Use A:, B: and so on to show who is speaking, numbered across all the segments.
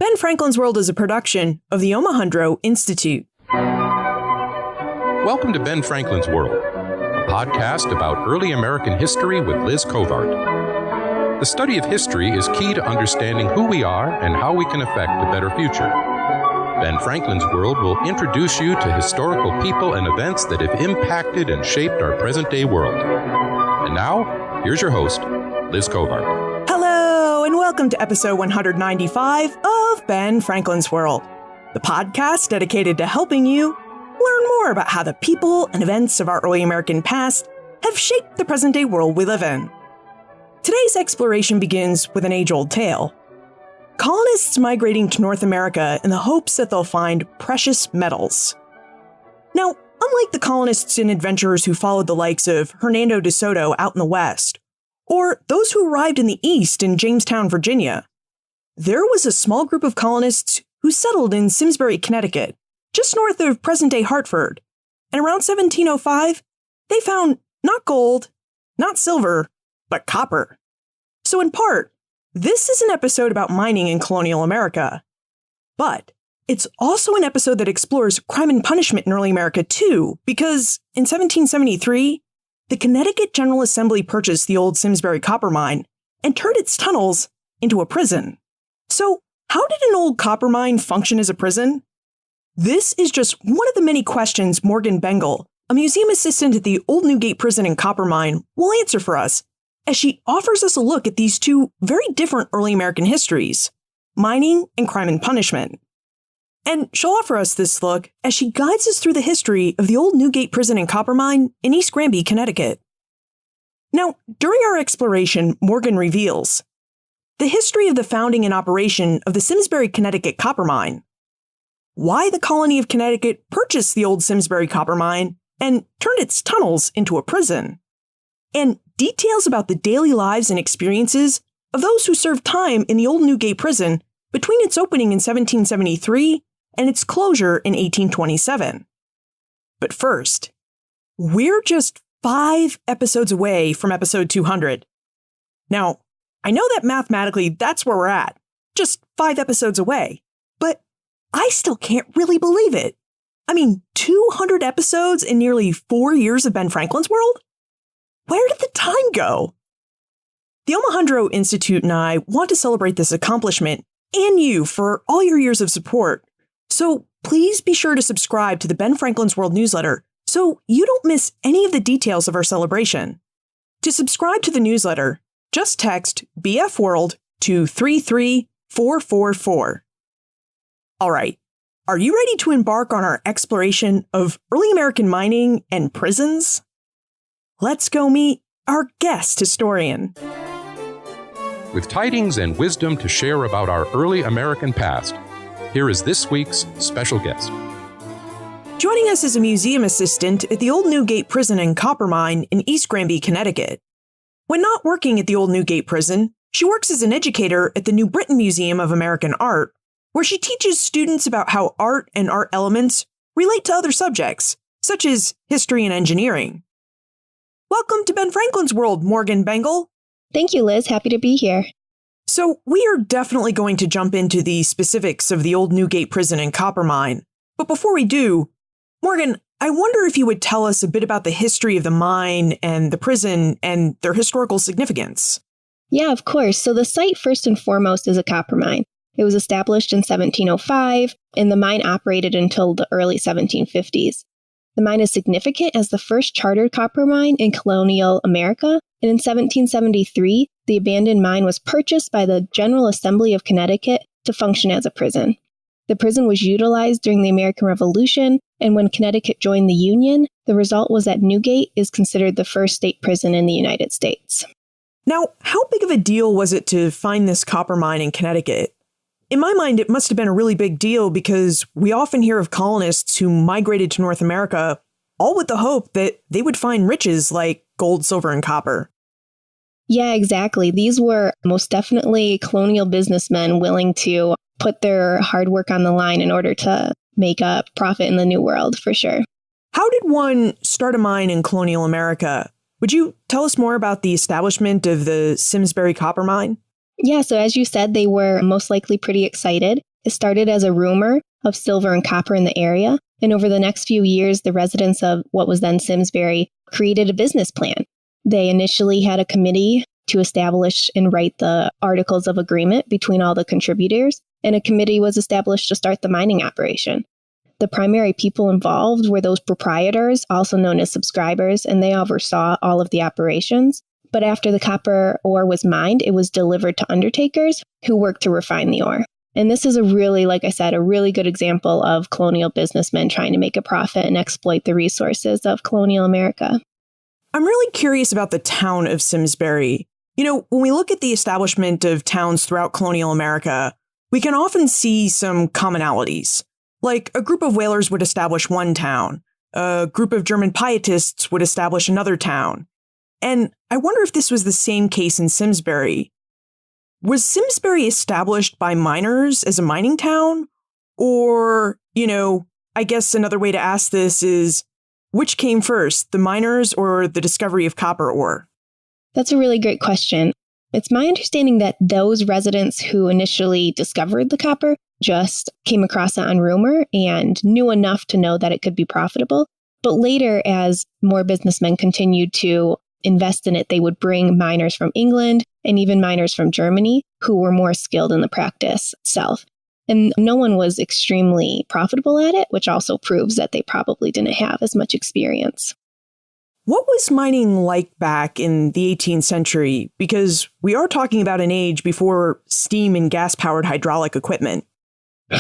A: Ben Franklin's World is a production of the Omohundro Institute.
B: Welcome to Ben Franklin's World, a podcast about early American history with Liz Covart. The study of history is key to understanding who we are and how we can affect a better future. Ben Franklin's World will introduce you to historical people and events that have impacted and shaped our present-day world. And now, here's your host, Liz Covart.
A: Hello, and welcome to episode 195 of Ben Franklin's World, the podcast dedicated to helping you learn more about how the people and events of our early American past have shaped the present-day world we live in. Today's exploration begins with an age-old tale. Colonists migrating to North America in the hopes that they'll find precious metals. Now, unlike the colonists and adventurers who followed the likes of Hernando de Soto out in the West, or those who arrived in the East in Jamestown, Virginia, there was a small group of colonists who settled in Simsbury, Connecticut, just north of present-day Hartford, and around 1705, they found not gold, not silver, but copper. So in part, this is an episode about mining in colonial America. But it's also an episode that explores crime and punishment in early America too, because in 1773, the Connecticut General Assembly purchased the old Simsbury copper mine and turned its tunnels into a prison. So how did an old copper mine function as a prison? This is just one of the many questions Morgan Bengel, a museum assistant at the old Newgate Prison and copper mine, will answer for us, as she offers us a look at these two very different early American histories, mining and crime and punishment. And she'll offer us this look as she guides us through the history of the old Newgate Prison and copper mine in East Granby, Connecticut. Now, during our exploration, Morgan reveals the history of the founding and operation of the Simsbury, Connecticut copper mine, why the colony of Connecticut purchased the old Simsbury copper mine and turned its tunnels into a prison, and details about the daily lives and experiences of those who served time in the old Newgate Prison between its opening in 1773 and its closure in 1827. But first, we're just 5 episodes away from episode 200. Now, I know that mathematically that's where we're at, just 5 episodes away, but I still can't really believe it. I mean, 200 episodes in nearly 4 years of Ben Franklin's World? Where did the time go? The Omohundro Institute and I want to celebrate this accomplishment and you for all your years of support. So please be sure to subscribe to the Ben Franklin's World newsletter so you don't miss any of the details of our celebration. To subscribe to the newsletter, just text BF World to 33444. All right, are you ready to embark on our exploration of early American mining and prisons? Let's go meet our guest historian.
B: With tidings and wisdom to share about our early American past, here is this week's special guest.
A: Joining us is a museum assistant at the old Newgate Prison and copper mine in East Granby, Connecticut. When not working at the old Newgate Prison, she works as an educator at the New Britain Museum of American Art, where she teaches students about how art and art elements relate to other subjects, such as history and engineering. Welcome to Ben Franklin's World, Morgan Bengel.
C: Thank you, Liz. Happy to be here.
A: So we are definitely going to jump into the specifics of the old Newgate Prison and copper mine. But before we do, Morgan, I wonder if you would tell us a bit about the history of the mine and the prison and their historical significance.
C: Yeah, of course. So the site, first and foremost, is a copper mine. It was established in 1705, and the mine operated until the early 1750s. The mine is significant as the first chartered copper mine in colonial America, and in 1773, the abandoned mine was purchased by the General Assembly of Connecticut to function as a prison. The prison was utilized during the American Revolution, and when Connecticut joined the Union, the result was that Newgate is considered the first state prison in the United States.
A: Now, how big of a deal was it to find this copper mine in Connecticut? In my mind, it must have been a really big deal because we often hear of colonists who migrated to North America, all with the hope that they would find riches like gold, silver, and copper.
C: Yeah, exactly. These were most definitely colonial businessmen willing to put their hard work on the line in order to make a profit in the New World, for sure.
A: How did one start a mine in colonial America? Would you tell us more about the establishment of the Simsbury copper mine?
C: Yeah, so as you said, they were most likely pretty excited. It started as a rumor of silver and copper in the area, and over the next few years, the residents of what was then Simsbury created a business plan. They initially had a committee to establish and write the articles of agreement between all the contributors, and a committee was established to start the mining operation. The primary people involved were those proprietors, also known as subscribers, and they oversaw all of the operations. But after the copper ore was mined, it was delivered to undertakers who worked to refine the ore. And this is a really, like I said, a really good example of colonial businessmen trying to make a profit and exploit the resources of colonial America.
A: I'm really curious about the town of Simsbury. When we look at the establishment of towns throughout colonial America, we can often see some commonalities. Like a group of whalers would establish one town, a group of German pietists would establish another town. And I wonder if this was the same case in Simsbury. Was Simsbury established by miners as a mining town? Or, I guess another way to ask this is, which came first, the miners or the discovery of copper ore?
C: That's a really great question. It's my understanding that those residents who initially discovered the copper just came across it on rumor and knew enough to know that it could be profitable. But later, as more businessmen continued to invest in it, they would bring miners from England and even miners from Germany who were more skilled in the practice itself. And no one was extremely profitable at it, which also proves that they probably didn't have as much experience.
A: What was mining like back in the 18th century? Because we are talking about an age before steam and gas-powered hydraulic equipment.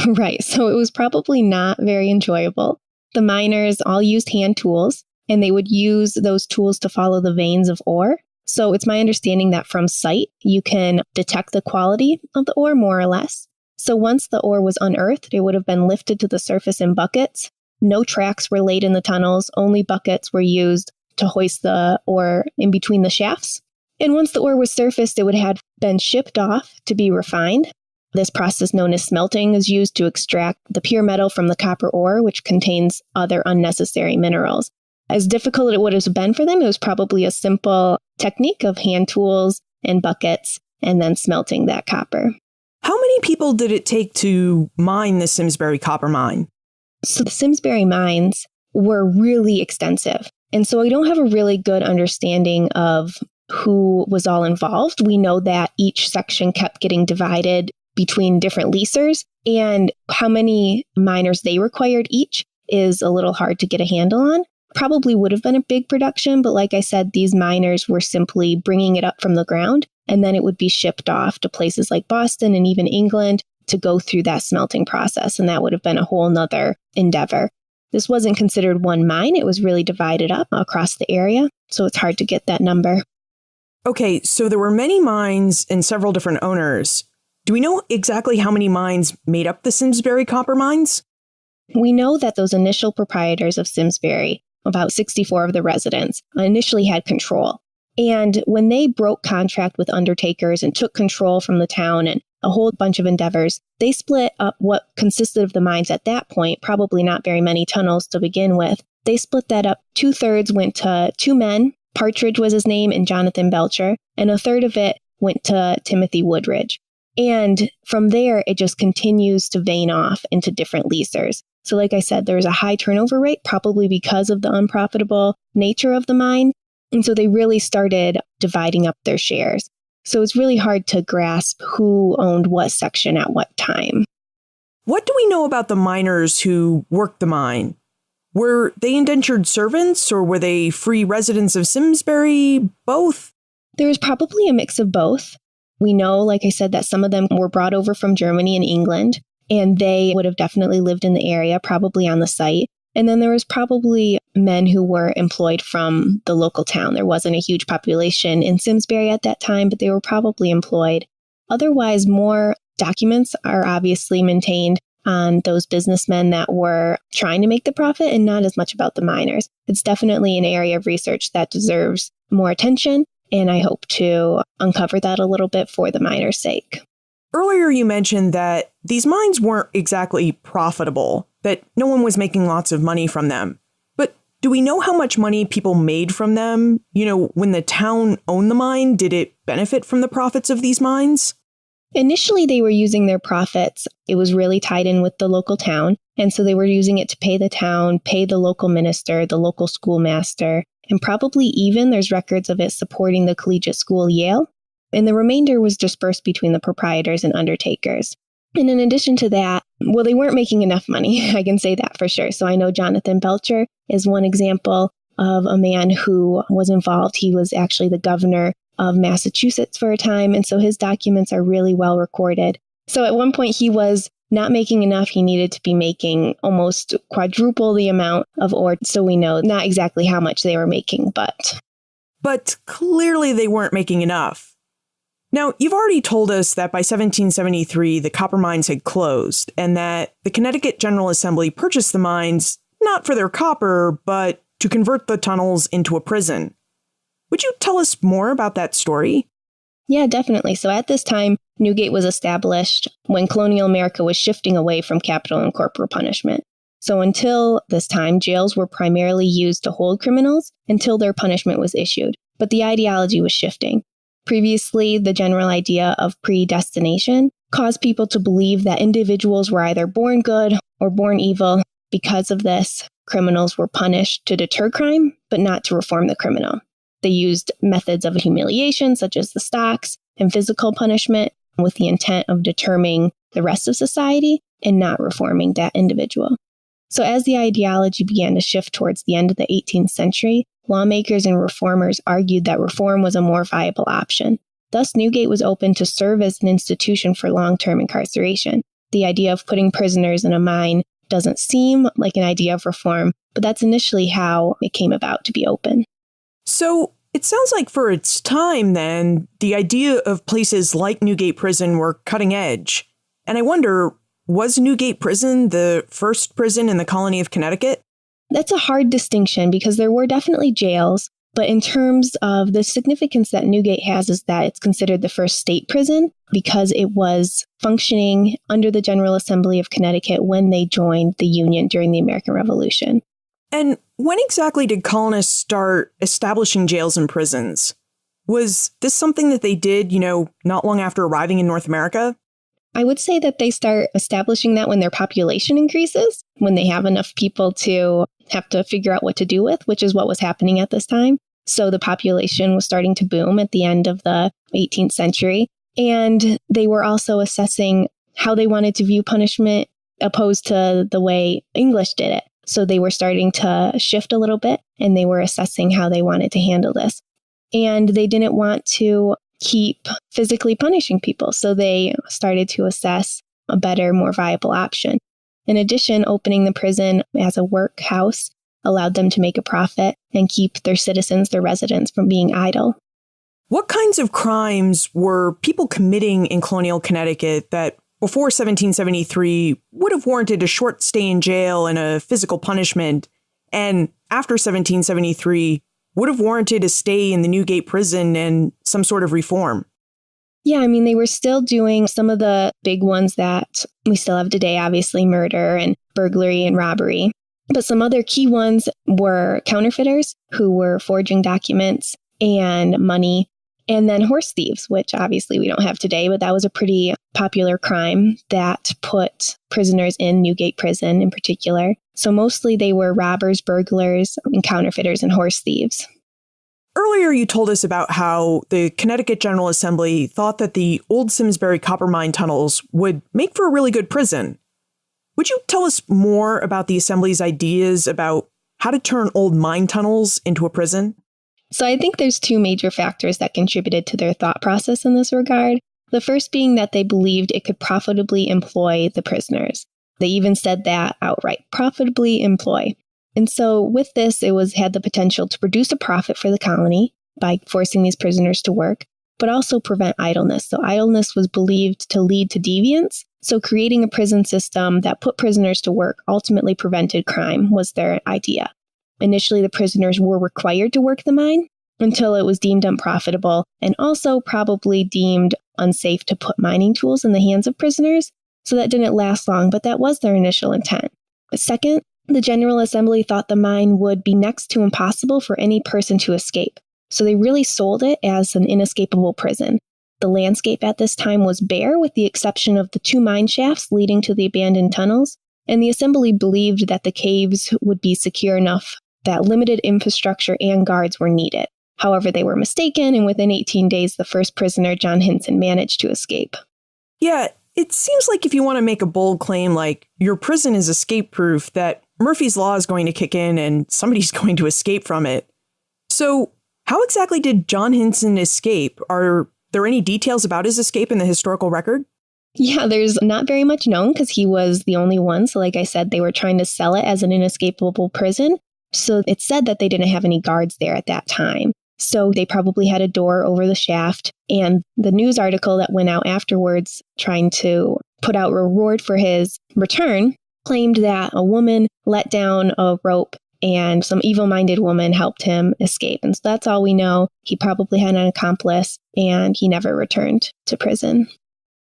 C: Right, so it was probably not very enjoyable. The miners all used hand tools, and they would use those tools to follow the veins of ore. So it's my understanding that from sight, you can detect the quality of the ore more or less. So once the ore was unearthed, it would have been lifted to the surface in buckets. No tracks were laid in the tunnels, only buckets were used to hoist the ore in between the shafts. And once the ore was surfaced, it would have been shipped off to be refined. This process known as smelting is used to extract the pure metal from the copper ore, which contains other unnecessary minerals. As difficult as it would have been for them, it was probably a simple technique of hand tools and buckets and then smelting that copper.
A: How many people did it take to mine the Simsbury copper mine?
C: So the Simsbury mines were really extensive. And so I don't have a really good understanding of who was all involved. We know that each section kept getting divided between different leasers, and how many miners they required each is a little hard to get a handle on. Probably would have been a big production, but like I said, these miners were simply bringing it up from the ground, and then it would be shipped off to places like Boston and even England to go through that smelting process, and that would have been a whole nother endeavor. This wasn't considered one mine. It was really divided up across the area, so it's hard to get that number.
A: Okay, so there were many mines and several different owners. Do we know exactly how many mines made up the Simsbury copper mines?
C: We know that those initial proprietors of Simsbury, about 64 of the residents, initially had control. And when they broke contract with undertakers and took control from the town and a whole bunch of endeavors, they split up what consisted of the mines at that point, probably not very many tunnels to begin with. They split that up. 2/3 went to two men, Partridge was his name, and Jonathan Belcher, and a third of it went to Timothy Woodridge. And from there, it just continues to vein off into different leasers. So like I said, there's a high turnover rate, probably because of the unprofitable nature of the mine. And so they really started dividing up their shares. So it's really hard to grasp who owned what section at what time.
A: What do we know about the miners who worked the mine? Were they indentured servants or were they free residents of Simsbury? Both?
C: There was probably a mix of both. We know, like I said, that some of them were brought over from Germany and England, and they would have definitely lived in the area, probably on the site. And then there was probably men who were employed from the local town. There wasn't a huge population in Simsbury at that time, but they were probably employed. Otherwise, more documents are obviously maintained on those businessmen that were trying to make the profit and not as much about the miners. It's definitely an area of research that deserves more attention, and I hope to uncover that a little bit for the miners' sake.
A: Earlier, you mentioned that these mines weren't exactly profitable, that no one was making lots of money from them. But do we know how much money people made from them? When the town owned the mine, did it benefit from the profits of these mines?
C: Initially, they were using their profits. It was really tied in with the local town. And so they were using it to pay the town, pay the local minister, the local schoolmaster, and probably even there's records of it supporting the collegiate school Yale. And the remainder was dispersed between the proprietors and undertakers. And in addition to that, well, they weren't making enough money. I can say that for sure. So I know Jonathan Belcher is one example of a man who was involved. He was actually the governor of Massachusetts for a time. And so his documents are really well recorded. So at one point he was not making enough. He needed to be making almost quadruple the amount of ore. So we know not exactly how much they were making,
A: But clearly they weren't making enough. Now, you've already told us that by 1773, the copper mines had closed and that the Connecticut General Assembly purchased the mines not for their copper, but to convert the tunnels into a prison. Would you tell us more about that story?
C: Yeah, definitely. So at this time, Newgate was established when colonial America was shifting away from capital and corporal punishment. So until this time, jails were primarily used to hold criminals until their punishment was issued. But the ideology was shifting. Previously, the general idea of predestination caused people to believe that individuals were either born good or born evil. Because of this, criminals were punished to deter crime, but not to reform the criminal. They used methods of humiliation, such as the stocks, and physical punishment, with the intent of deterring the rest of society and not reforming that individual. So as the ideology began to shift towards the end of the 18th century, lawmakers and reformers argued that reform was a more viable option. Thus, Newgate was open to serve as an institution for long-term incarceration. The idea of putting prisoners in a mine doesn't seem like an idea of reform, but that's initially how it came about to be open.
A: So it sounds like for its time, then, the idea of places like Newgate Prison were cutting edge. And I wonder, was Newgate Prison the first prison in the colony of Connecticut?
C: That's a hard distinction because there were definitely jails, but in terms of the significance that Newgate has is that it's considered the first state prison because it was functioning under the General Assembly of Connecticut when they joined the Union during the American Revolution.
A: And when exactly did colonists start establishing jails and prisons? Was this something that they did, not long after arriving in North America?
C: I would say that they start establishing that when their population increases, when they have enough people to have to figure out what to do with, which is what was happening at this time. So the population was starting to boom at the end of the 18th century. And they were also assessing how they wanted to view punishment opposed to the way English did it. So they were starting to shift a little bit and they were assessing how they wanted to handle this. And they didn't want to keep physically punishing people. So they started to assess a better, more viable option. In addition, opening the prison as a workhouse allowed them to make a profit and keep their citizens, their residents, from being idle.
A: What kinds of crimes were people committing in colonial Connecticut that before 1773 would have warranted a short stay in jail and a physical punishment, and after 1773 would have warranted a stay in the Newgate prison and some sort of reform?
C: Yeah, they were still doing some of the big ones that we still have today, obviously murder and burglary and robbery. But some other key ones were counterfeiters who were forging documents and money, and then horse thieves, which obviously we don't have today, but that was a pretty popular crime that put prisoners in Newgate Prison in particular. So mostly they were robbers, burglars, and counterfeiters and horse thieves.
A: Earlier, you told us about how the Connecticut General Assembly thought that the old Simsbury copper mine tunnels would make for a really good prison. Would you tell us more about the Assembly's ideas about how to turn old mine tunnels into a prison?
C: So I think there's two major factors that contributed to their thought process in this regard. The first being that they believed it could profitably employ the prisoners. They even said that outright, profitably employ. And so with this, it had the potential to produce a profit for the colony by forcing these prisoners to work, but also prevent idleness. So idleness was believed to lead to deviance. So creating a prison system that put prisoners to work ultimately prevented crime was their idea. Initially, the prisoners were required to work the mine until it was deemed unprofitable and also probably deemed unsafe to put mining tools in the hands of prisoners. So that didn't last long, but that was their initial intent. Second, the General Assembly thought the mine would be next to impossible for any person to escape. So they really sold it as an inescapable prison. The landscape at this time was bare, with the exception of the 2 mine shafts leading to the abandoned tunnels, and the Assembly believed that the caves would be secure enough that limited infrastructure and guards were needed. However, they were mistaken, and within 18 days, the first prisoner, John Henson, managed to escape.
A: Yeah, it seems like if you want to make a bold claim like your prison is escape-proof, that Murphy's Law is going to kick in and somebody's going to escape from it. So how exactly did John Henson escape? Are there any details about his escape in the historical record?
C: Yeah, there's not very much known because he was the only one. So like I said, they were trying to sell it as an inescapable prison. So it's said that they didn't have any guards there at that time. So they probably had a door over the shaft. And the news article that went out afterwards trying to put out a reward for his return claimed that a woman let down a rope and some evil-minded woman helped him escape. And so that's all we know. He probably had an accomplice and he never returned to prison.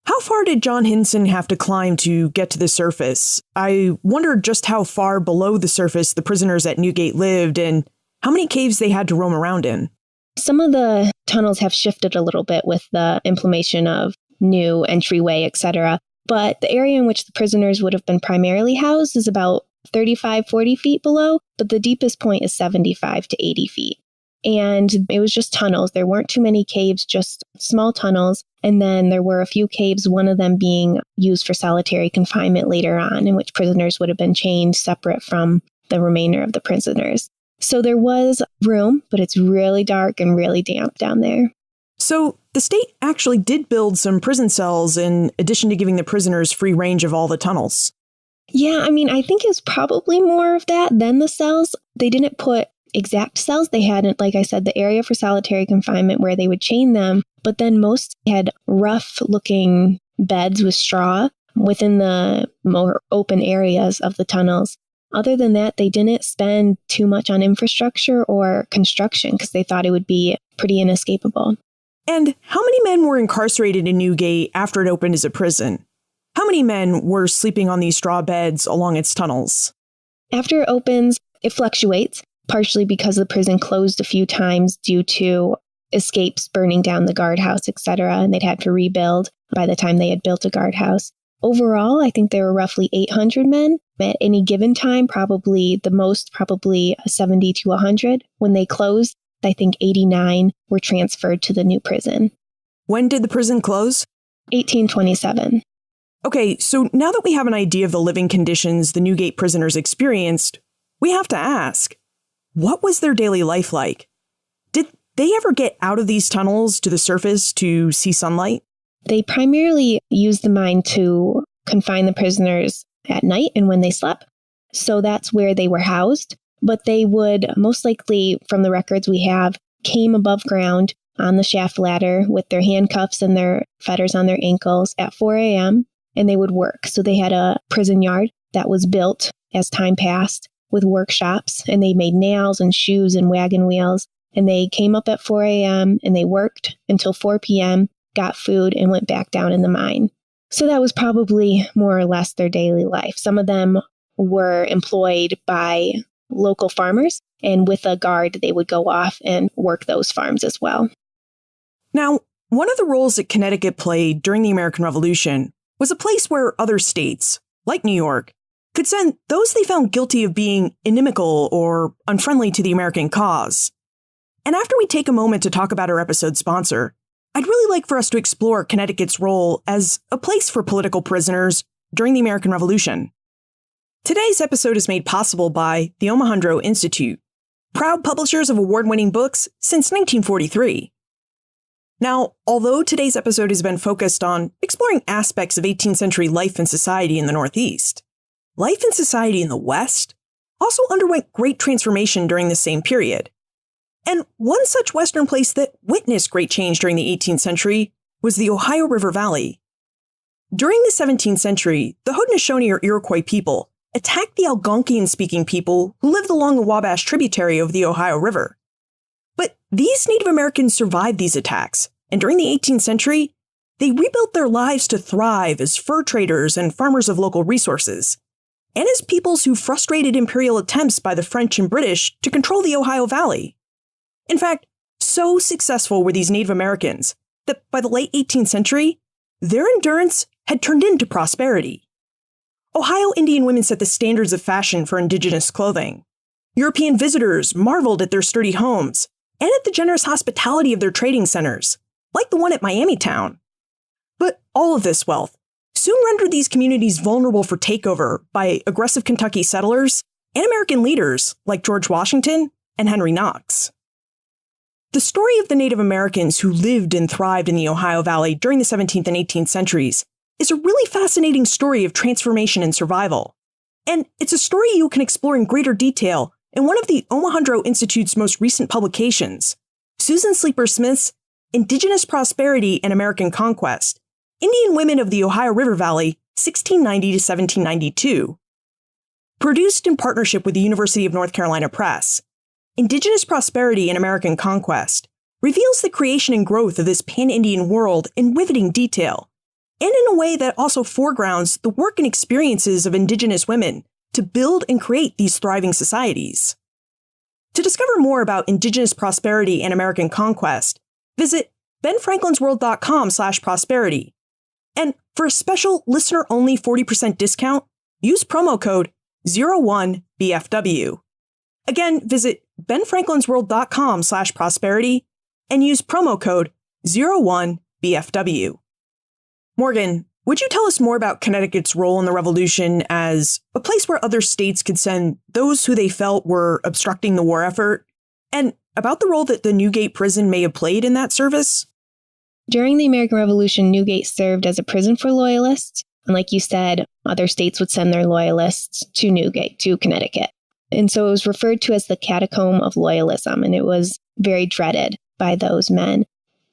A: How far did John Henson have to climb to get to the surface? I wondered just how far below the surface the prisoners at Newgate lived and how many caves they had to roam around in.
C: Some of the tunnels have shifted a little bit with the implementation of new entryway, etc. But the area in which the prisoners would have been primarily housed is about 35-40 feet below, but the deepest point is 75 to 80 feet. And it was just tunnels. There weren't too many caves, just small tunnels. And then there were a few caves, one of them being used for solitary confinement later on, in which prisoners would have been chained separate from the remainder of the prisoners. So there was room, but it's really dark and really damp down there.
A: So the state actually did build some prison cells in addition to giving the prisoners free range of all the tunnels.
C: Yeah, I mean, I think it's probably more of that than the cells. They didn't put exact cells. They had, like I said, the area for solitary confinement where they would chain them, but then most had rough-looking beds with straw within the more open areas of the tunnels. Other than that, they didn't spend too much on infrastructure or construction because they thought it would be pretty inescapable.
A: And how many men were incarcerated in Newgate after it opened as a prison? How many men were sleeping on these straw beds along its tunnels?
C: After it opens, it fluctuates, partially because the prison closed a few times due to escapes burning down the guardhouse, etc., and they'd had to rebuild by the time they had built a guardhouse. Overall, I think there were roughly 800 men. At any given time, probably 70 to 100. When they closed, I think 89 were transferred to the new prison.
A: When did the prison close?
C: 1827.
A: Okay, so now that we have an idea of the living conditions the Newgate prisoners experienced, we have to ask, what was their daily life like? Did they ever get out of these tunnels to the surface to see sunlight?
C: They primarily used the mine to confine the prisoners at night and when they slept. So that's where they were housed. But they would most likely, from the records we have, came above ground on the shaft ladder with their handcuffs and their fetters on their ankles at 4 a.m. and they would work. So they had a prison yard that was built as time passed with workshops, and they made nails and shoes and wagon wheels. And they came up at 4 a.m. and they worked until 4 p.m., got food, and went back down in the mine. So that was probably more or less their daily life. Some of them were employed by local farmers, and with a guard, they would go off and work those farms as well.
A: Now, one of the roles that Connecticut played during the American Revolution was a place where other states, like New York, could send those they found guilty of being inimical or unfriendly to the American cause. And after we take a moment to talk about our episode sponsor, I'd really like for us to explore Connecticut's role as a place for political prisoners during the American Revolution. Today's episode is made possible by the Omohundro Institute, proud publishers of award-winning books since 1943. Now, although today's episode has been focused on exploring aspects of 18th century life and society in the Northeast, life and society in the West also underwent great transformation during the same period. And one such Western place that witnessed great change during the 18th century was the Ohio River Valley. During the 17th century, the Haudenosaunee or Iroquois people attacked the Algonquian-speaking people who lived along the Wabash tributary of the Ohio River. But these Native Americans survived these attacks, and during the 18th century, they rebuilt their lives to thrive as fur traders and farmers of local resources, and as peoples who frustrated imperial attempts by the French and British to control the Ohio Valley. In fact, so successful were these Native Americans that by the late 18th century, their endurance had turned into prosperity. Ohio Indian women set the standards of fashion for indigenous clothing. European visitors marveled at their sturdy homes and at the generous hospitality of their trading centers, like the one at Miamitown. But all of this wealth soon rendered these communities vulnerable for takeover by aggressive Kentucky settlers and American leaders like George Washington and Henry Knox. The story of the Native Americans who lived and thrived in the Ohio Valley during the 17th and 18th centuries is a really fascinating story of transformation and survival. And it's a story you can explore in greater detail in one of the Omohundro Institute's most recent publications, Susan Sleeper Smith's Indigenous Prosperity and American Conquest, Indian Women of the Ohio River Valley, 1690 to 1792. Produced in partnership with the University of North Carolina Press, Indigenous Prosperity and American Conquest reveals the creation and growth of this pan-Indian world in riveting detail, and in a way that also foregrounds the work and experiences of Indigenous women to build and create these thriving societies. To discover more about Indigenous Prosperity and American Conquest, visit benfranklinsworld.com/prosperity. And for a special listener-only 40% discount, use promo code 01BFW. Again, visit benfranklinsworld.com/prosperity and use promo code 01BFW. Morgan, would you tell us more about Connecticut's role in the Revolution as a place where other states could send those who they felt were obstructing the war effort, and about the role that the Newgate Prison may have played in that service?
C: During the American Revolution, Newgate served as a prison for Loyalists. And like you said, other states would send their Loyalists to Newgate, to Connecticut. And so it was referred to as the catacomb of Loyalism, and it was very dreaded by those men.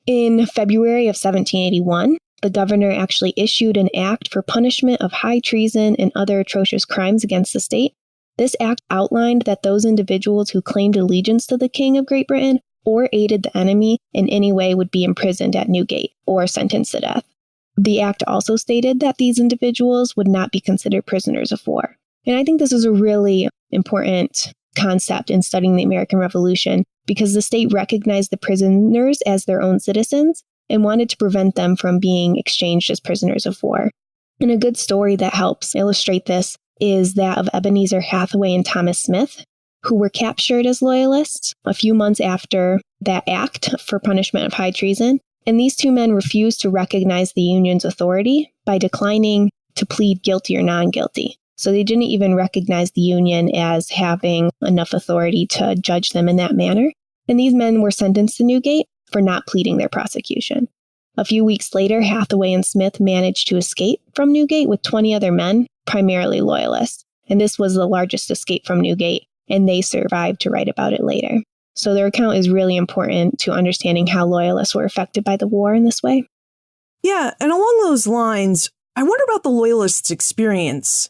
C: In February of 1781, the governor actually issued an act for punishment of high treason and other atrocious crimes against the state. This act outlined that those individuals who claimed allegiance to the King of Great Britain or aided the enemy in any way would be imprisoned at Newgate or sentenced to death. The act also stated that these individuals would not be considered prisoners of war. And I think this is a really important concept in studying the American Revolution because the state recognized the prisoners as their own citizens and wanted to prevent them from being exchanged as prisoners of war. And a good story that helps illustrate this is that of Ebenezer Hathaway and Thomas Smith, who were captured as Loyalists a few months after that act for punishment of high treason. And these two men refused to recognize the Union's authority by declining to plead guilty or non-guilty. So they didn't even recognize the Union as having enough authority to judge them in that manner. And these men were sentenced to Newgate for not pleading their prosecution. A few weeks later, Hathaway and Smith managed to escape from Newgate with 20 other men, primarily Loyalists. And this was the largest escape from Newgate, and they survived to write about it later. So their account is really important to understanding how Loyalists were affected by the war in this way.
A: Yeah, and along those lines, I wonder about the Loyalists' experience.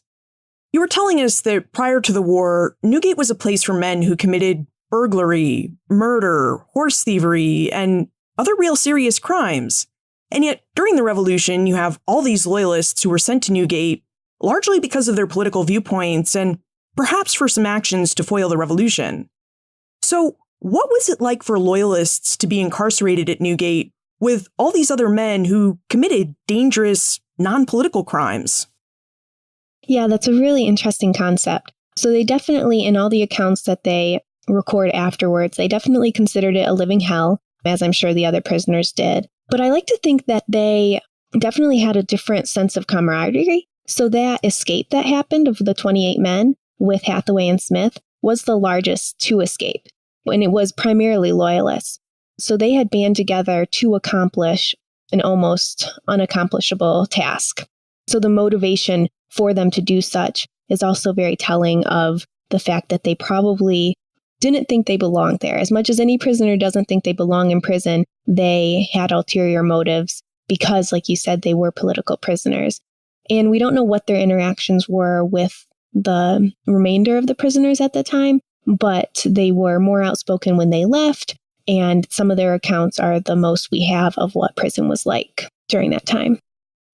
A: You were telling us that prior to the war, Newgate was a place for men who committed burglary, murder, horse thievery, and other real serious crimes. And yet, during the Revolution, you have all these Loyalists who were sent to Newgate, largely because of their political viewpoints and perhaps for some actions to foil the revolution. So, what was it like for Loyalists to be incarcerated at Newgate with all these other men who committed dangerous, non-political crimes?
C: Yeah, that's a really interesting concept. So they definitely, in all the accounts that they record afterwards, they definitely considered it a living hell, as I'm sure the other prisoners did. But I like to think that they definitely had a different sense of camaraderie. So that escape that happened of the 28 men with Hathaway and Smith was the largest to escape, and it was primarily Loyalists. So they had band together to accomplish an almost unaccomplishable task. So the motivation for them to do such is also very telling of the fact that they probably didn't think they belonged there. As much as any prisoner doesn't think they belong in prison, they had ulterior motives because, like you said, they were political prisoners. And we don't know what their interactions were with the remainder of the prisoners at the time, but they were more outspoken when they left, and some of their accounts are the most we have of what prison was like during that time.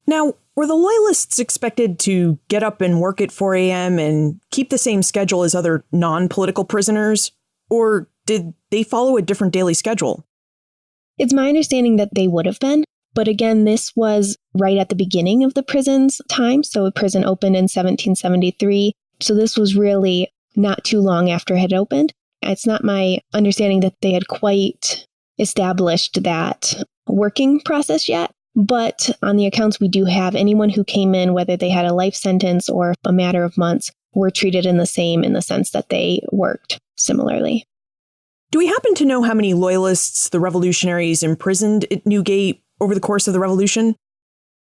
A: Now, were the Loyalists expected to get up and work at 4 a.m. and keep the same schedule as other non-political prisoners? Or did they follow a different daily schedule?
C: It's my understanding that they would have been. But again, this was right at the beginning of the prison's time. So a prison opened in 1773. So this was really not too long after it had opened. It's not my understanding that they had quite established that working process yet. But on the accounts we do have, anyone who came in, whether they had a life sentence or a matter of months, were treated in the sense that they worked similarly.
A: Do we happen to know how many Loyalists the Revolutionaries imprisoned at Newgate over the course of the Revolution?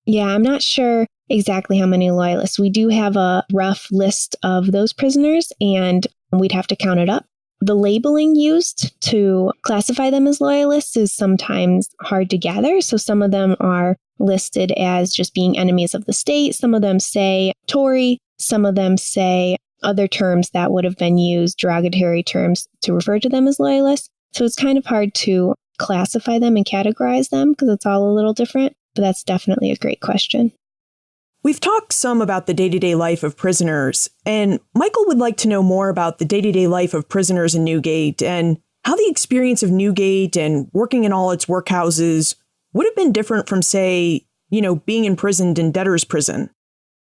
C: Yeah, I'm not sure exactly how many Loyalists. We do have a rough list of those prisoners, and we'd have to count it up. The labeling used to classify them as Loyalists is sometimes hard to gather. So some of them are listed as just being enemies of the state. Some of them say Tory. Some of them say other terms that would have been used, derogatory terms, to refer to them as Loyalists. So it's kind of hard to classify them and categorize them because it's all a little different. But that's definitely a great question.
A: We've talked some about the day-to-day life of prisoners, and Michael would like to know more about the day-to-day life of prisoners in Newgate and how the experience of Newgate and working in all its workhouses would have been different from, say, being imprisoned in debtor's prison.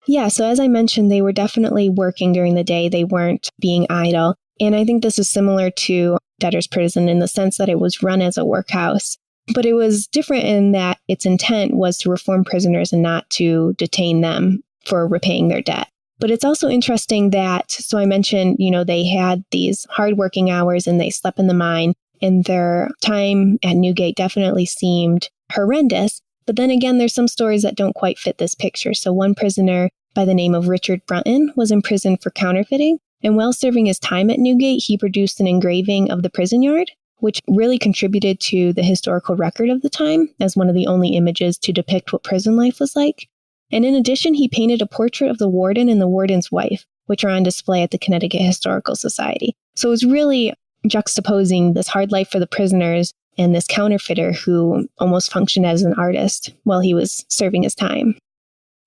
C: Yeah, so as I mentioned, they were definitely working during the day. They weren't being idle. And I think this is similar to debtor's prison in the sense that it was run as a workhouse. But it was different in that its intent was to reform prisoners and not to detain them for repaying their debt. But it's also interesting that, so I mentioned, they had these hard working hours and they slept in the mine, and their time at Newgate definitely seemed horrendous. But then again, there's some stories that don't quite fit this picture. So one prisoner by the name of Richard Brunton was imprisoned for counterfeiting. And while serving his time at Newgate, he produced an engraving of the prison yard, which really contributed to the historical record of the time as one of the only images to depict what prison life was like. And in addition, he painted a portrait of the warden and the warden's wife, which are on display at the Connecticut Historical Society. So it was really juxtaposing this hard life for the prisoners and this counterfeiter who almost functioned as an artist while he was serving his time.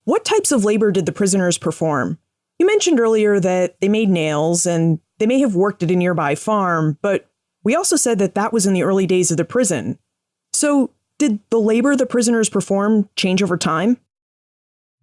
A: What types of labor did the prisoners perform? You mentioned earlier that they made nails and they may have worked at a nearby farm, but we also said that that was in the early days of the prison. So did the labor the prisoners performed change over time?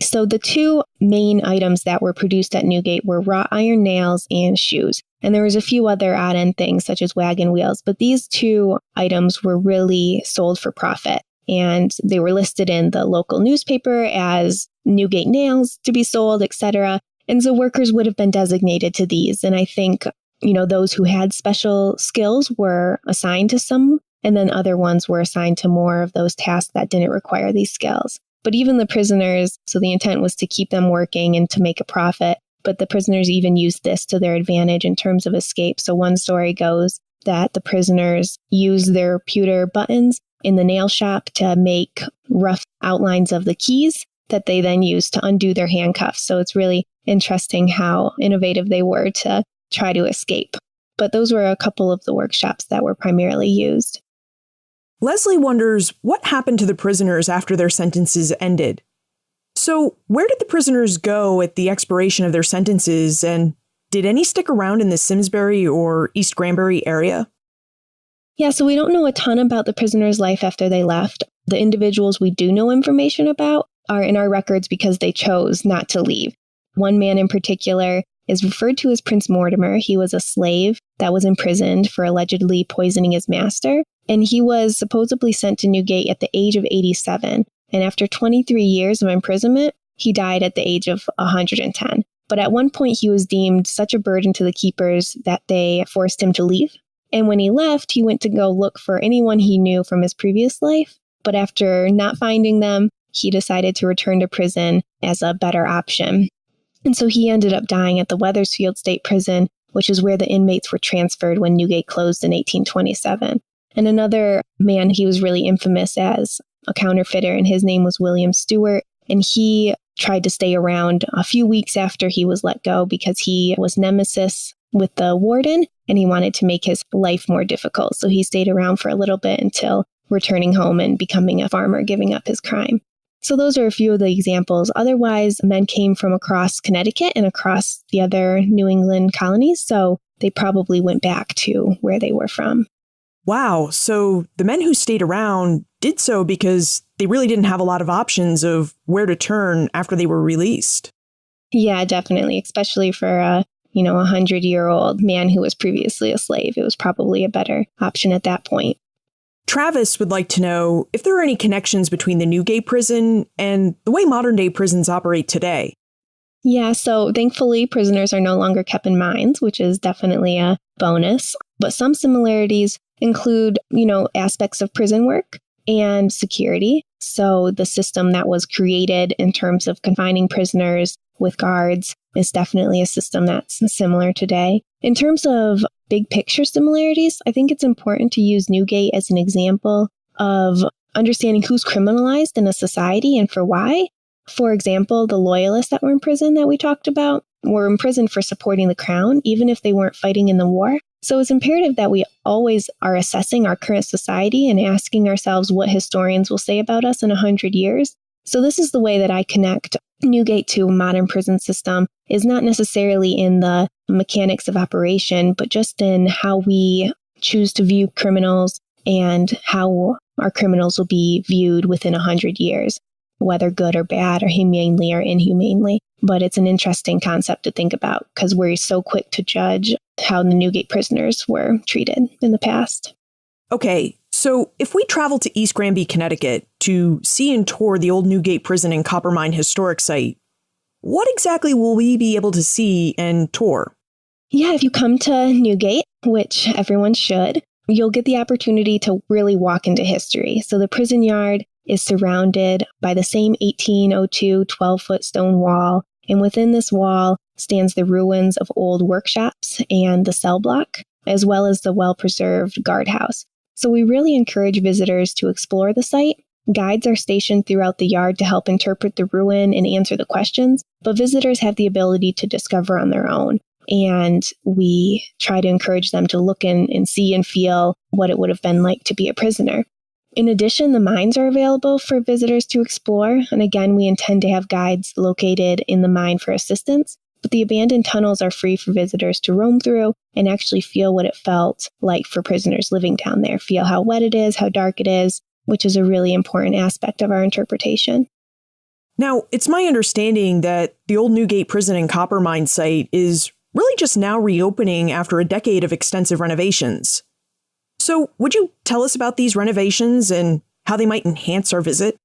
C: So the two main items that were produced at Newgate were wrought iron nails and shoes. And there was a few other odd-end things such as wagon wheels, but these two items were really sold for profit. And they were listed in the local newspaper as Newgate nails to be sold, etc. And so workers would have been designated to these. And I think, those who had special skills were assigned to some, and then other ones were assigned to more of those tasks that didn't require these skills. But even the prisoners, so the intent was to keep them working and to make a profit. But the prisoners even used this to their advantage in terms of escape. So one story goes that the prisoners used their pewter buttons in the nail shop to make rough outlines of the keys that they then used to undo their handcuffs. So it's really interesting how innovative they were to try to escape. But those were a couple of the workshops that were primarily used.
A: Leslie wonders what happened to the prisoners after their sentences ended. So where did the prisoners go at the expiration of their sentences, and did any stick around in the Simsbury or East Granby area?
C: Yeah, so we don't know a ton about the prisoners' life after they left. The individuals we do know information about are in our records because they chose not to leave. One man in particular is referred to as Prince Mortimer. He was a slave that was imprisoned for allegedly poisoning his master, and he was supposedly sent to Newgate at the age of 87. And after 23 years of imprisonment, he died at the age of 110. But at one point, he was deemed such a burden to the keepers that they forced him to leave. And when he left, he went to go look for anyone he knew from his previous life. But after not finding them, he decided to return to prison as a better option. And so he ended up dying at the Wethersfield State Prison, which is where the inmates were transferred when Newgate closed in 1827. And another man, he was really infamous as a counterfeiter, and his name was William Stewart. And he tried to stay around a few weeks after he was let go because he was nemesis with the warden and he wanted to make his life more difficult. So he stayed around for a little bit until returning home and becoming a farmer, giving up his crime. So those are a few of the examples. Otherwise, men came from across Connecticut and across the other New England colonies, so they probably went back to where they were from.
A: Wow, so the men who stayed around did so because they really didn't have a lot of options of where to turn after they were released.
C: Yeah, definitely, especially for a 100-year-old man who was previously a slave. It was probably a better option at that point.
A: Travis would like to know if there are any connections between the Newgate prison and the way modern-day prisons operate today.
C: Yeah, so thankfully, prisoners are no longer kept in mines, which is definitely a bonus. But some similarities include, aspects of prison work and security. So the system that was created in terms of confining prisoners with guards is definitely a system that's similar today. In terms of big picture similarities, I think it's important to use Newgate as an example of understanding who's criminalized in a society and for why. For example, the Loyalists that were in prison that we talked about were imprisoned for supporting the crown, even if they weren't fighting in the war. So it's imperative that we always are assessing our current society and asking ourselves what historians will say about us in 100 years. So this is the way that I connect Newgate to a modern prison system, is not necessarily in the mechanics of operation, but just in how we choose to view criminals and how our criminals will be viewed within 100 years, whether good or bad or humanely or inhumanely. But it's an interesting concept to think about because we're so quick to judge how the Newgate prisoners were treated in the past.
A: Okay, so if we travel to East Granby, Connecticut to see and tour the old Newgate Prison and Coppermine Historic Site, what exactly will we be able to see and tour?
C: Yeah, if you come to Newgate, which everyone should, you'll get the opportunity to really walk into history. So the prison yard is surrounded by the same 1802 12-foot stone wall, and within this wall stands the ruins of old workshops and the cell block, as well as the well-preserved guardhouse. So we really encourage visitors to explore the site. Guides are stationed throughout the yard to help interpret the ruin and answer the questions, but visitors have the ability to discover on their own. And we try to encourage them to look in and see and feel what it would have been like to be a prisoner. In addition, the mines are available for visitors to explore. And again, we intend to have guides located in the mine for assistance. But the abandoned tunnels are free for visitors to roam through and actually feel what it felt like for prisoners living down there. Feel how wet it is, how dark it is, which is a really important aspect of our interpretation.
A: Now, it's my understanding that the old Newgate Prison and Coppermine site is really just now reopening after a decade of extensive renovations. So would you tell us about these renovations and how they might enhance our visit?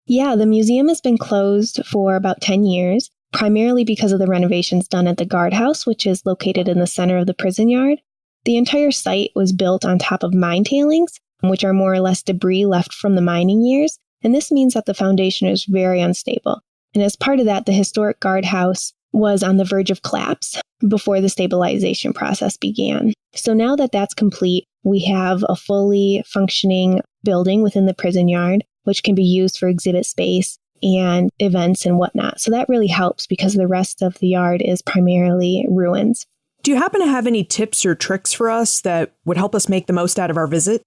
C: Yeah, the museum has been closed for about 10 years, primarily because of the renovations done at the guardhouse, which is located in the center of the prison yard. The entire site was built on top of mine tailings, which are more or less debris left from the mining years, and this means that the foundation is very unstable. And as part of that, the historic guardhouse was on the verge of collapse before the stabilization process began. So now that that's complete, we have a fully functioning building within the prison yard, which can be used for exhibit space and events and whatnot. So that really helps because the rest of the yard is primarily ruins.
A: Do you happen to have any tips or tricks for us that would help us make the most out of our visit?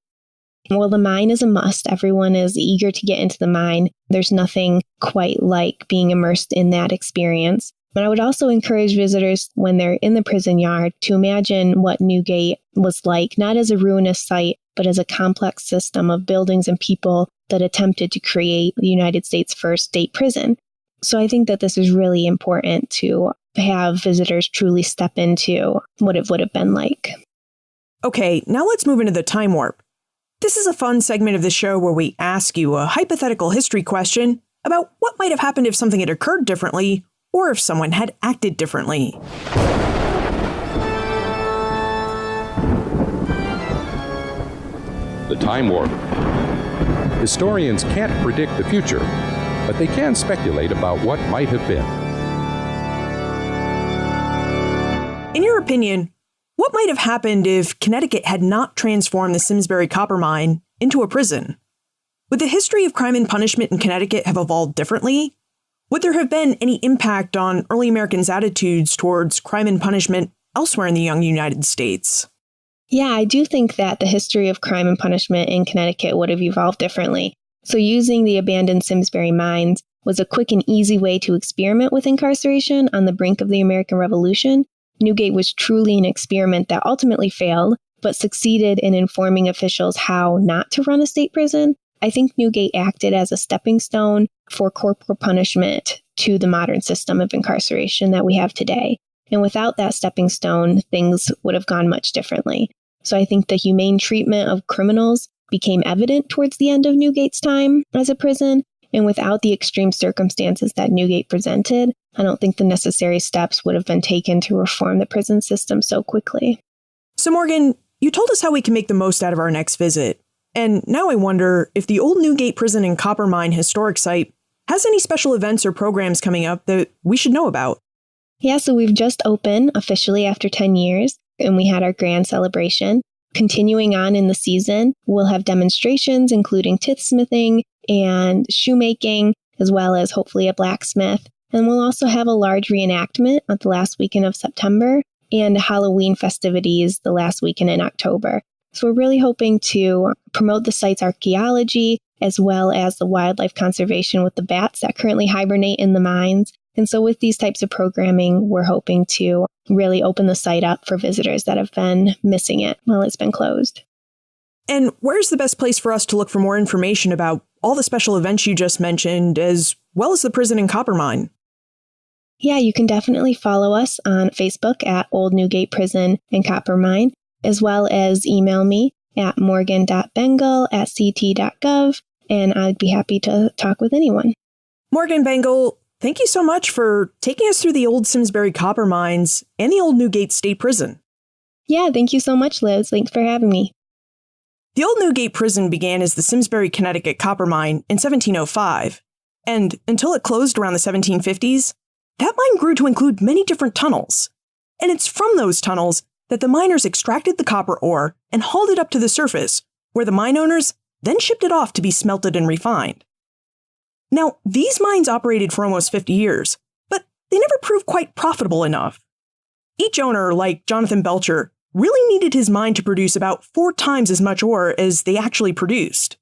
C: Well, the mine is a must. Everyone is eager to get into the mine. There's nothing quite like being immersed in that experience. But I would also encourage visitors when they're in the prison yard to imagine what Newgate was like, not as a ruinous site, but as a complex system of buildings and people that attempted to create the United States' first state prison. So I think that this is really important to have visitors truly step into what it would have been like.
A: Okay, now let's move into the time warp. This is a fun segment of the show where we ask you a hypothetical history question about what might have happened if something had occurred differently or if someone had acted differently.
B: The time warp. Historians can't predict the future, but they can speculate about what might have been.
A: In your opinion, what might have happened if Connecticut had not transformed the Simsbury copper mine into a prison? Would the history of crime and punishment in Connecticut have evolved differently? Would there have been any impact on early Americans' attitudes towards crime and punishment elsewhere in the young United States?
C: Yeah, I do think that the history of crime and punishment in Connecticut would have evolved differently. So using the abandoned Simsbury mines was a quick and easy way to experiment with incarceration on the brink of the American Revolution. Newgate was truly an experiment that ultimately failed, but succeeded in informing officials how not to run a state prison, I think Newgate acted as a stepping stone for corporal punishment to the modern system of incarceration that we have today. And without that stepping stone, things would have gone much differently. So I think the humane treatment of criminals became evident towards the end of Newgate's time as a prison. And without the extreme circumstances that Newgate presented, I don't think the necessary steps would have been taken to reform the prison system so quickly.
A: So Morgan, you told us how we can make the most out of our next visit. And now I wonder if the old Newgate Prison and Copper Mine Historic Site has any special events or programs coming up that we should know about.
C: Yeah, so we've just opened officially after 10 years, and we had our grand celebration. Continuing on in the season, we'll have demonstrations including tithsmithing and shoemaking, as well as hopefully a blacksmith. And we'll also have a large reenactment at the last weekend of September and Halloween festivities the last weekend in October. So we're really hoping to promote the site's archaeology as well as the wildlife conservation with the bats that currently hibernate in the mines. And so with these types of programming, we're hoping to really open the site up for visitors that have been missing it while it's been closed.
A: And where's the best place for us to look for more information about all the special events you just mentioned, as well as the prison and copper mine?
C: Yeah, you can definitely follow us on Facebook at Old Newgate Prison and Copper Mine, as well as email me at morgan.bengel@ct.gov, and I'd be happy to talk with anyone.
A: Morgan Bengel, thank you so much for taking us through the old Simsbury copper mines and the old Newgate State Prison.
C: Yeah, thank you so much, Liz. Thanks for having me.
A: The old Newgate Prison began as the Simsbury, Connecticut copper mine in 1705, and until it closed around the 1750s, that mine grew to include many different tunnels. And it's from those tunnels that the miners extracted the copper ore and hauled it up to the surface, where the mine owners then shipped it off to be smelted and refined. Now, these mines operated for almost 50 years, but they never proved quite profitable enough. Each owner, like Jonathan Belcher, really needed his mine to produce about 4 times as much ore as they actually produced.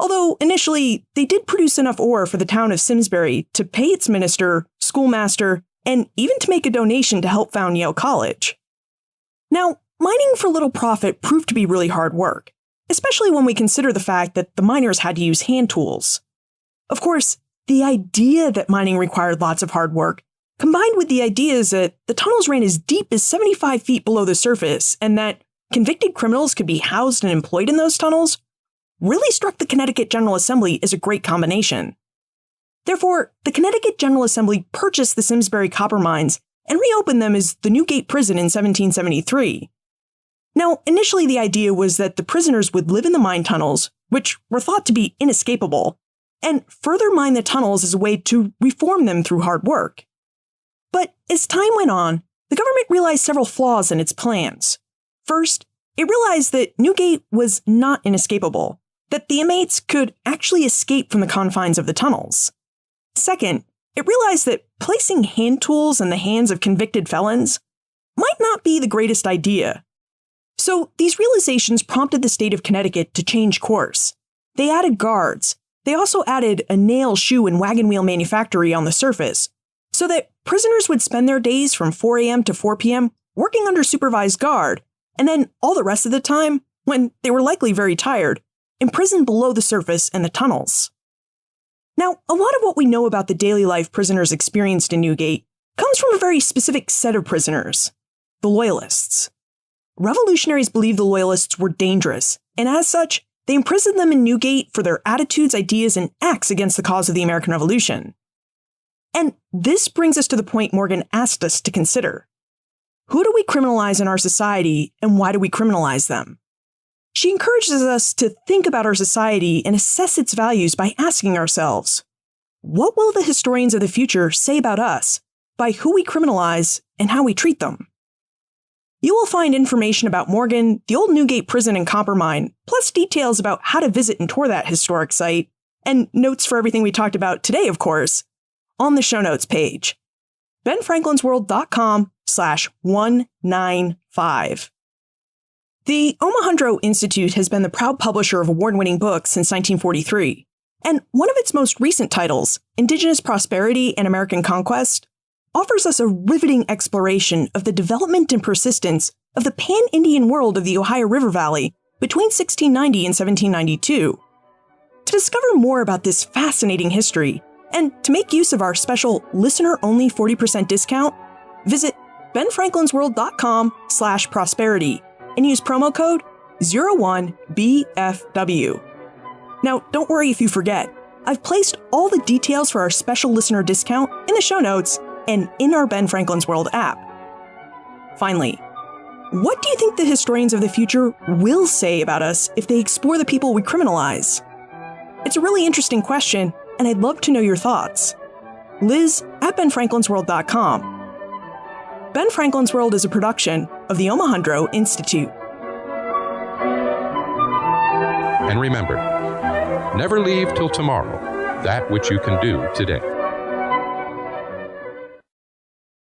A: Although initially, they did produce enough ore for the town of Simsbury to pay its minister, schoolmaster, and even to make a donation to help found Yale College. Now, mining for little profit proved to be really hard work, especially when we consider the fact that the miners had to use hand tools. Of course, the idea that mining required lots of hard work, combined with the ideas that the tunnels ran as deep as 75 feet below the surface and that convicted criminals could be housed and employed in those tunnels, really struck the Connecticut General Assembly as a great combination. Therefore, the Connecticut General Assembly purchased the Simsbury copper mines and reopened them as the Newgate Prison in 1773. Now, initially the idea was that the prisoners would live in the mine tunnels, which were thought to be inescapable, and further mine the tunnels as a way to reform them through hard work. But as time went on, the government realized several flaws in its plans. First, it realized that Newgate was not inescapable, that the inmates could actually escape from the confines of the tunnels. Second, it realized that placing hand tools in the hands of convicted felons might not be the greatest idea. So these realizations prompted the state of Connecticut to change course. They added guards. They also added a nail, shoe, and wagon wheel manufactory on the surface, so that prisoners would spend their days from 4 a.m. to 4 p.m. working under supervised guard, and then all the rest of the time, when they were likely very tired, imprisoned below the surface in the tunnels. Now, a lot of what we know about the daily life prisoners experienced in Newgate comes from a very specific set of prisoners, the Loyalists. Revolutionaries believed the Loyalists were dangerous, and as such, they imprisoned them in Newgate for their attitudes, ideas, and acts against the cause of the American Revolution. And this brings us to the point Morgan asked us to consider. Who do we criminalize in our society, and why do we criminalize them? She encourages us to think about our society and assess its values by asking ourselves, what will the historians of the future say about us by who we criminalize and how we treat them? You will find information about Morgan, the old Newgate Prison and copper mine, plus details about how to visit and tour that historic site, and notes for everything we talked about today, of course, on the show notes page, benfranklinsworld.com/195. The Omohundro Institute has been the proud publisher of award-winning books since 1943, and one of its most recent titles, Indigenous Prosperity and American Conquest, offers us a riveting exploration of the development and persistence of the pan-Indian world of the Ohio River Valley between 1690 and 1792. To discover more about this fascinating history, and to make use of our special listener-only 40% discount, visit benfranklinsworld.com/prosperity and use promo code 01BFW. Now, don't worry if you forget. I've placed all the details for our special listener discount in the show notes and in our Ben Franklin's World app. Finally, what do you think the historians of the future will say about us if they explore the people we criminalize? It's a really interesting question, and I'd love to know your thoughts. Liz at benfranklinsworld.com. Ben Franklin's World is a production of the Omohundro Institute.
B: And remember, never leave till tomorrow that which you can do today.